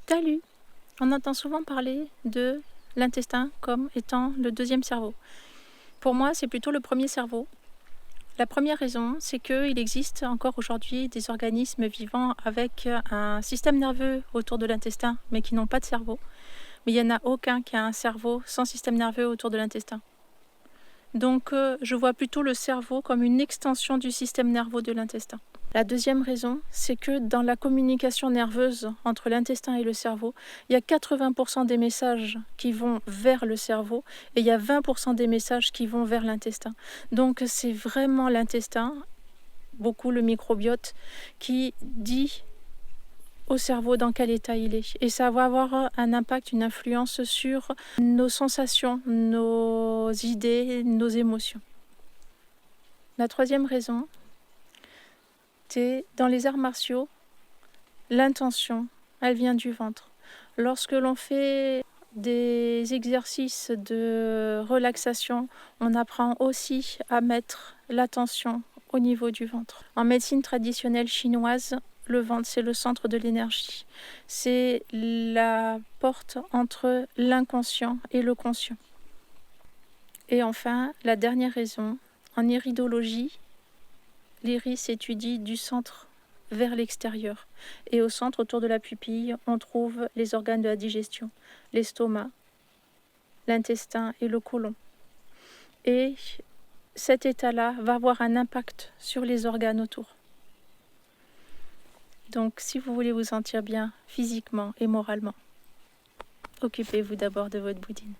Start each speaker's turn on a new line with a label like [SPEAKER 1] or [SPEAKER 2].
[SPEAKER 1] Salut! On entend souvent parler de l'intestin comme étant le deuxième cerveau. Pour moi, c'est plutôt le premier cerveau. La première raison, c'est qu'il existe encore aujourd'hui des organismes vivants avec un système nerveux autour de l'intestin, mais qui n'ont pas de cerveau. Mais il n'y en a aucun qui a un cerveau sans système nerveux autour de l'intestin. Donc, je vois plutôt le cerveau comme une extension du système nerveux de l'intestin. La deuxième raison, c'est que dans la communication nerveuse entre l'intestin et le cerveau, il y a 80% des messages qui vont vers le cerveau et il y a 20% des messages qui vont vers l'intestin. Donc c'est vraiment l'intestin, beaucoup le microbiote, qui dit au cerveau dans quel état il est. Et ça va avoir un impact, une influence sur nos sensations, nos idées, nos émotions. La troisième raison, dans les arts martiaux, l'intention, elle vient du ventre. Lorsque l'on fait des exercices de relaxation, on apprend aussi à mettre l'attention au niveau du ventre. En médecine traditionnelle chinoise, le ventre, c'est le centre de l'énergie. C'est la porte entre l'inconscient et le conscient. Et enfin, la dernière raison, en iridologie, l'iris étudie du centre vers l'extérieur. Et au centre, autour de la pupille, on trouve les organes de la digestion, l'estomac, l'intestin et le côlon. Et cet état-là va avoir un impact sur les organes autour. Donc, si vous voulez vous sentir bien physiquement et moralement, occupez-vous d'abord de votre boudine.